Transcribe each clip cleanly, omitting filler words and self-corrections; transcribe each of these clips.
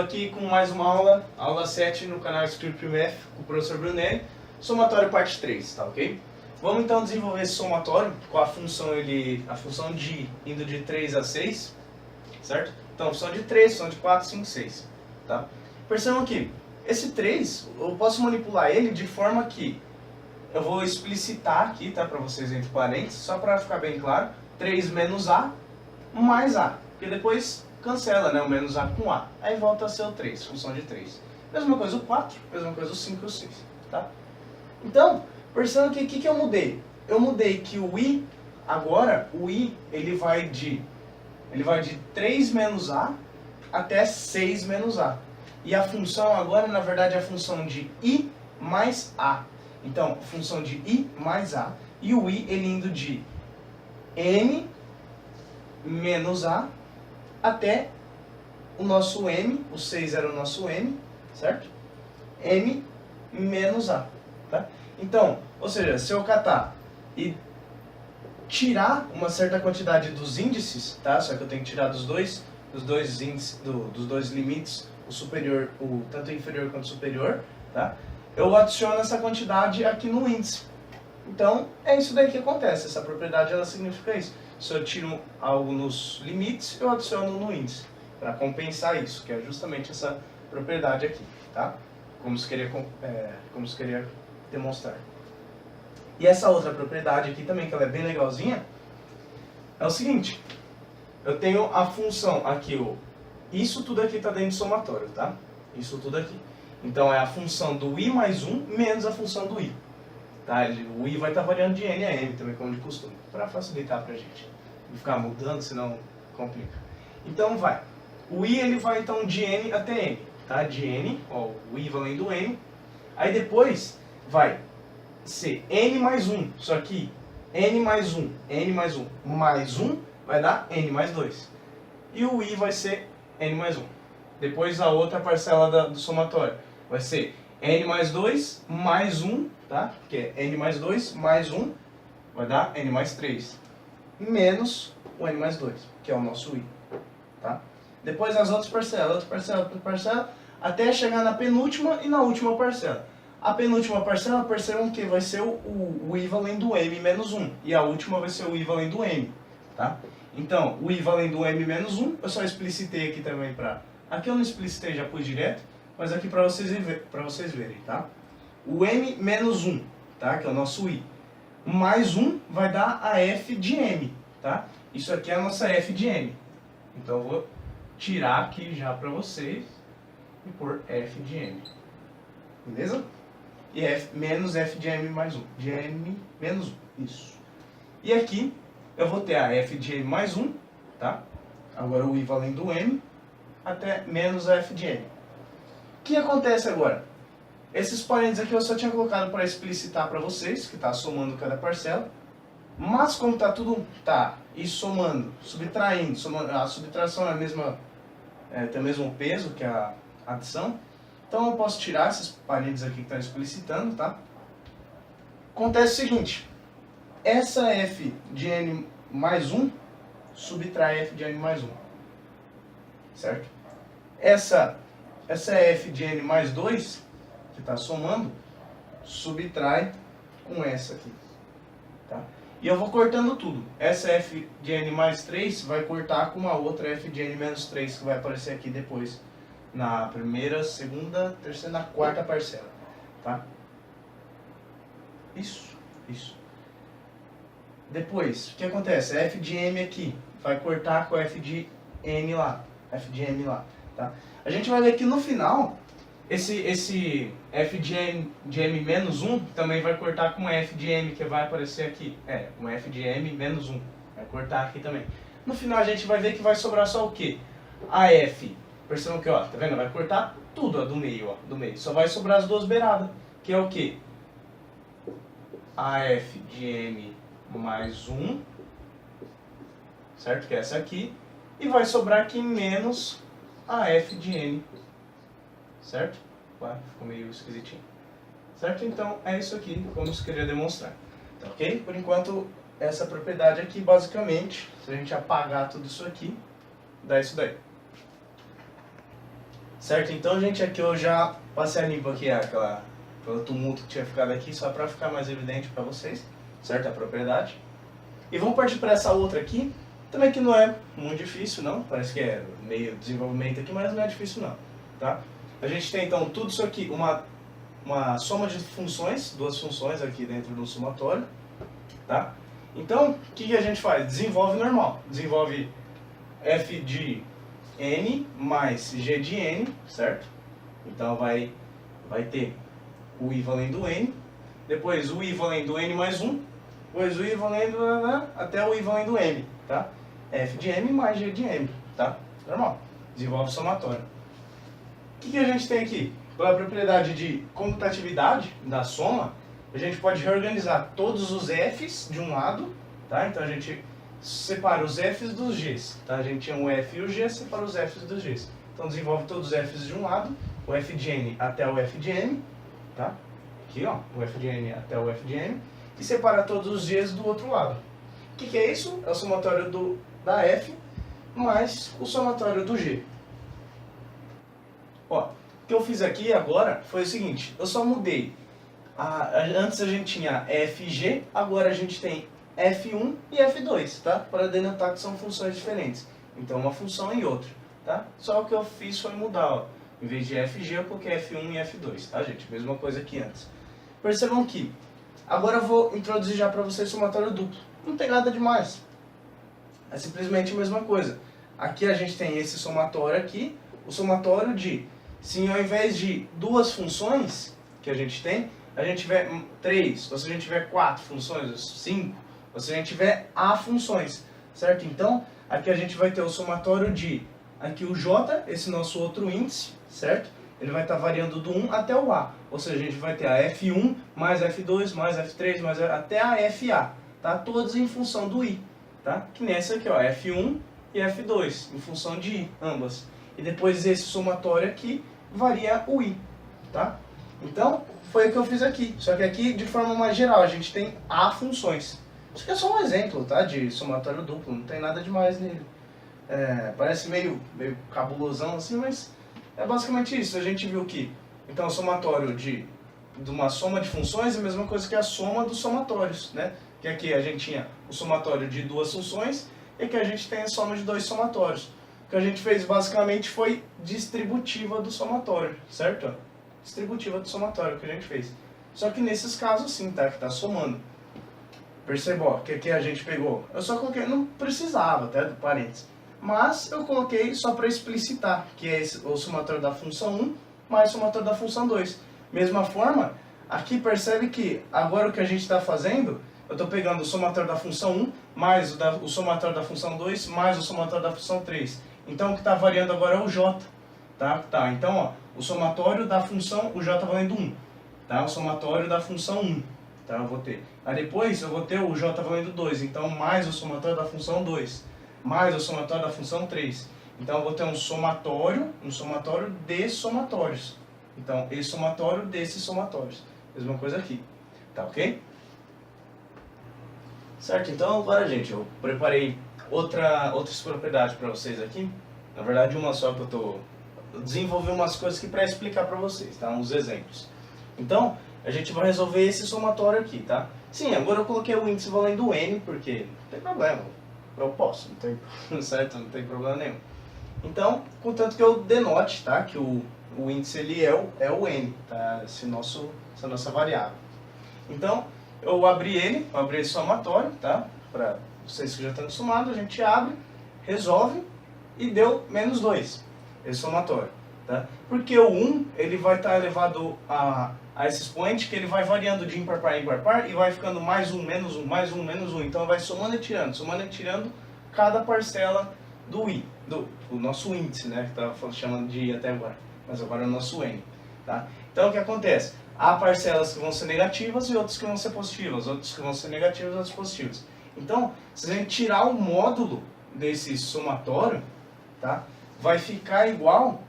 aqui com mais uma aula 7 no canal Script Math com o professor Brunelli, somatório parte 3, tá ok? Vamos então desenvolver esse somatório com a função indo de 3 a 6, certo? Então, função de 3, função de 4, 5, 6, tá? Percebam que esse 3, eu posso manipular ele de forma que eu vou explicitar aqui, tá, para vocês entre parênteses, só para ficar bem claro, 3 menos A mais A, porque depois cancela, né, o menos A com A, aí volta a ser o 3, função de 3. Mesma coisa o 4, mesma coisa o 5 e o 6, tá? Então, percebam que o que eu mudei? Eu mudei que o I, agora, o I, ele vai de 3 menos A até 6 menos A. E a função agora, na verdade, é a função de I mais A. Então, função de I mais A. E o I, ele indo de N menos A até o nosso M, o 6 era o nosso M, certo? M menos A, tá? Então, ou seja, se eu catar e tirar uma certa quantidade dos índices, tá? Só que eu tenho que tirar dos dois índices, dos dois limites, o superior, tanto o inferior quanto o superior, tá? Eu adiciono essa quantidade aqui no índice. Então, é isso daí que acontece. Essa propriedade, ela significa isso. Se eu tiro algo nos limites, eu adiciono no índice, para compensar isso, que é justamente essa propriedade aqui, tá? Como se queria demonstrar. E essa outra propriedade aqui também, que ela é bem legalzinha, é o seguinte. Eu tenho a função aqui, isso tudo aqui está dentro do somatório, tá? Isso tudo aqui. Então, é a função do I mais 1 menos a função do I. Tá? O I vai estar variando de N a M também, como de costume, para facilitar para a gente. Não ficar mudando, senão complica. Então, vai. O I, ele vai então de N até N, tá? De N, ó, o I valendo N. Aí depois vai ser N mais 1, só que N mais 1 mais 1 vai dar N mais 2. E o I vai ser N mais 1. Depois a outra parcela do somatório vai ser N mais 2 mais 1, tá? Que é N mais 2 mais 1 vai dar N mais 3. Menos o N mais 2, que é o nosso I, tá? Depois as outras parcelas, outra parcela, até chegar na penúltima e na última parcela. A penúltima parcela, percebam que vai ser o I valendo M menos 1. E a última vai ser o I valendo M, tá? Então, o I valendo M menos 1, eu só explicitei aqui também para... Aqui eu não explicitei, já pus direto, mas aqui para vocês verem, tá? O M menos 1, tá? Que é o nosso I. Mais 1 vai dar a F de M, tá? Isso aqui é a nossa F de M. Então eu vou tirar aqui já para vocês e pôr F de M. Beleza? E F menos F de M mais 1. De M menos 1. Isso. E aqui eu vou ter a F de M mais 1, tá? Agora o I valendo M até menos a F de M. O que acontece agora? Esses parênteses aqui eu só tinha colocado para explicitar para vocês, que está somando cada parcela. Mas como está tudo, e somando, subtraindo, a subtração é a mesma, tem o mesmo peso que a adição. Então eu posso tirar esses parênteses aqui que estão explicitando, tá? Acontece o seguinte, essa F de N mais 1 subtrai F de N mais 1, certo? Essa F de N mais 2, que está somando, subtrai com essa aqui, tá? E eu vou cortando tudo. Essa F de N mais 3 vai cortar com a outra F de N menos 3, que vai aparecer aqui depois, na primeira, segunda, terceira, na quarta parcela, tá? Isso. Depois, o que acontece? A F de M aqui vai cortar com a F de N lá, F de M lá, tá? A gente vai ver que no final, esse F de M menos 1 também vai cortar com F de M, que vai aparecer aqui. Com F de M menos 1. Vai cortar aqui também. No final a gente vai ver que vai sobrar só o quê? A F. Percebam que, ó, tá vendo? Vai cortar tudo, ó, do meio. Só vai sobrar as duas beiradas, que é o quê? A F de M mais 1, certo? Que é essa aqui. E vai sobrar aqui menos a F de N, certo? Ué, ficou meio esquisitinho. Certo? Então, é isso aqui, como se queria demonstrar. Tá ok? Por enquanto, essa propriedade aqui, basicamente, se a gente apagar tudo isso aqui, dá isso daí. Certo? Então, gente, aqui eu já passei a limpo aqui pelo tumulto que tinha ficado aqui, só para ficar mais evidente para vocês, certo? A propriedade. E vamos partir para essa outra aqui, também que não é muito difícil, não. Parece que é meio desenvolvimento aqui, mas não é difícil, não. Tá? A gente tem, então, tudo isso aqui, uma soma de funções, duas funções aqui dentro do somatório, tá? Então, o que a gente faz? Desenvolve normal. Desenvolve f de n mais g de n, certo? Então, vai ter o i valendo n, depois o i valendo n mais 1, depois o i valendo até o i valendo m, tá? f de m mais g de m, tá? Normal. Desenvolve somatório. O que a gente tem aqui? Pela propriedade de comutatividade da soma, a gente pode reorganizar todos os f's de um lado, tá? Então a gente separa os f's dos g's, tá? A gente tinha o f e o g, separa os f's dos g's. Então desenvolve todos os f's de um lado, o f de n até o f de m, tá? Aqui, ó, o f de n até o f de m, e separa todos os g's do outro lado. O que é isso? É o somatório da f mais o somatório do g. Ó, o que eu fiz aqui agora foi o seguinte, eu só mudei. Antes a gente tinha f e g, agora a gente tem f1 e f2, tá? Para denotar que são funções diferentes. Então uma função e outra, tá? Só o que eu fiz foi mudar, ó. Em vez de f e g eu coloquei f1 e f2, tá, gente? Mesma coisa que antes. Percebam que agora eu vou introduzir já para vocês somatório duplo. Não tem nada demais. É simplesmente a mesma coisa. Aqui a gente tem esse somatório aqui, o somatório de, se ao invés de duas funções que a gente tem, a gente tiver 3, ou se a gente tiver 4 funções, 5, ou se a gente tiver A funções, certo? Então, aqui a gente vai ter o somatório de, aqui o J, esse nosso outro índice, certo? Ele vai estar variando do 1 até o A, ou seja, a gente vai ter a F1 mais F2 mais F3 mais até a FA, tá? Todos em função do I, tá? Que nessa aqui, ó, F1 e F2, em função de I, ambas. E depois esse somatório aqui varia o I, tá? Então, foi o que eu fiz aqui. Só que aqui, de forma mais geral, a gente tem A funções. Isso aqui é só um exemplo, tá? De somatório duplo, não tem nada demais nele. Parece meio cabulosão assim, mas é basicamente isso. A gente viu que, então, o somatório de uma soma de funções é a mesma coisa que a soma dos somatórios, né? Que aqui a gente tinha o somatório de duas funções e aqui a gente tem a soma de dois somatórios. O que a gente fez basicamente foi distributiva do somatório, certo? Distributiva do somatório que a gente fez. Só que nesses casos sim, tá? Que tá somando. Perceba, ó, que aqui a gente pegou. Eu só coloquei, não precisava até do parênteses. Mas eu coloquei só para explicitar, que é o somatório da função 1 mais o somatório da função 2. Mesma forma, aqui percebe que agora o que a gente está fazendo, eu estou pegando o somatório da função 1 mais o somatório da função 2 mais o somatório da função 3. Então o que está variando agora é o j. Tá? Então, ó, o somatório da função, o j valendo 1. Tá? O somatório da função 1. Tá? Eu vou ter. Aí depois eu vou ter o j valendo 2. Então, mais o somatório da função 2. Mais o somatório da função 3. Então, eu vou ter um somatório de somatórios. Então, esse somatório desses somatórios. Mesma coisa aqui. Tá ok? Certo? Então, agora, gente, eu preparei outras propriedades para vocês aqui. Na verdade, uma só que eu desenvolvi umas coisas aqui para explicar para vocês, tá? Uns exemplos. Então, a gente vai resolver esse somatório aqui, tá? Sim, agora eu coloquei o índice valendo n, porque não tem problema. Eu posso, não tem, certo? Não tem problema nenhum. Então, contanto que eu denote, tá? Que o índice ele é o n, tá? Essa nossa variável. Então, eu abri esse somatório, tá? Para vocês que já estão somados, a gente abre, resolve e deu menos 2, esse somatório, tá? Porque o 1, ele vai estar elevado a esse expoente que ele vai variando de ímpar para ímpar e vai ficando mais 1, menos 1, mais 1, menos 1. Então vai somando e tirando cada parcela do i, do nosso índice, né? Que estava chamando de i até agora, mas agora é o nosso n, tá? Então o que acontece? Há parcelas que vão ser negativas e outras que vão ser positivas, outras que vão ser negativas e outras positivas. Então, se a gente tirar o módulo desse somatório, tá? Vai ficar igual,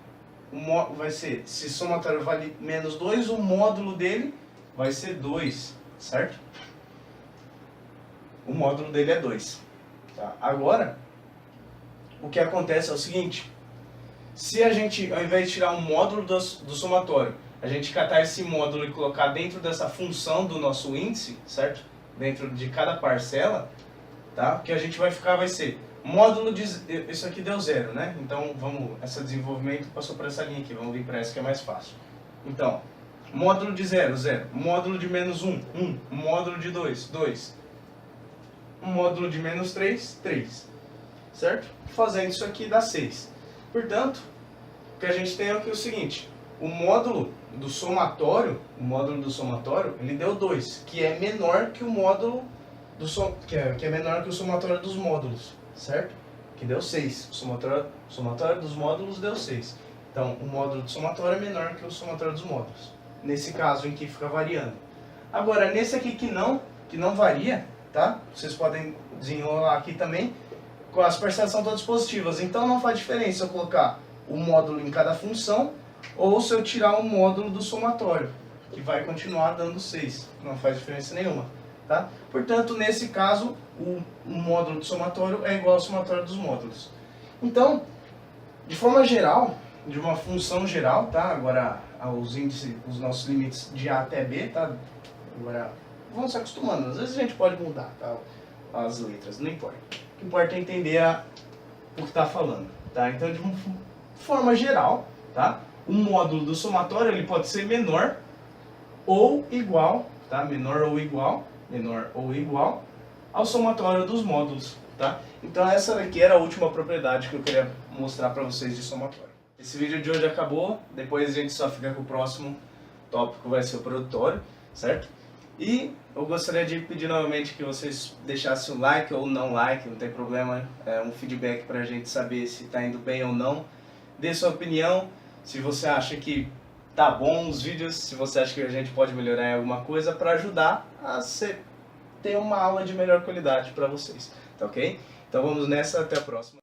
vai ser, se o somatório vale menos 2, o módulo dele vai ser 2, certo? O módulo dele é 2. Tá? Agora, o que acontece é o seguinte, se a gente, ao invés de tirar um módulo do somatório, a gente catar esse módulo e colocar dentro dessa função do nosso índice, certo? Dentro de cada parcela, tá? O que a gente vai ficar vai ser módulo de... Isso aqui deu 0, né? Então, esse desenvolvimento passou por essa linha aqui, vamos vir para essa que é mais fácil. Então, módulo de 0, 0. Módulo de menos 1, 1. Módulo de 2, 2. Módulo de menos 3, 3. Certo? Fazendo isso aqui dá 6. Portanto, o que a gente tem aqui é o seguinte. O módulo do somatório, ele deu 2, que é menor que o módulo que é menor que o somatório dos módulos, certo? Que deu 6. O somatório dos módulos deu 6. Então, o módulo do somatório é menor que o somatório dos módulos. Nesse caso em que fica variando. Agora, nesse aqui que não varia, tá? Vocês podem desenrolar aqui também. As parcelas são todas positivas. Então, não faz diferença eu colocar o módulo em cada função ou se eu tirar o módulo do somatório, que vai continuar dando 6. Não faz diferença nenhuma. Tá? Portanto, nesse caso, o módulo do somatório é igual ao somatório dos módulos. Então, de forma geral, de uma função geral, tá? Agora, os índices, os nossos limites de A até B, tá? Agora, vamos se acostumando. Às vezes a gente pode mudar, tá? As letras, não importa. O que importa é entender o que está falando, tá? Então, de uma forma geral, tá? O módulo do somatório ele pode ser menor ou igual, tá? Menor ou igual ao somatório dos módulos, tá? Então essa daqui era a última propriedade que eu queria mostrar para vocês de somatório. Esse vídeo de hoje acabou, depois a gente só fica com o próximo tópico, vai ser o produtório, certo? E eu gostaria de pedir novamente que vocês deixassem o like ou não like, não tem problema, é um feedback para a gente saber se está indo bem ou não. Dê sua opinião, se você acha que tá bom os vídeos, se você acha que a gente pode melhorar em alguma coisa para ajudar a ter uma aula de melhor qualidade para vocês, tá ok? Então vamos nessa, até a próxima.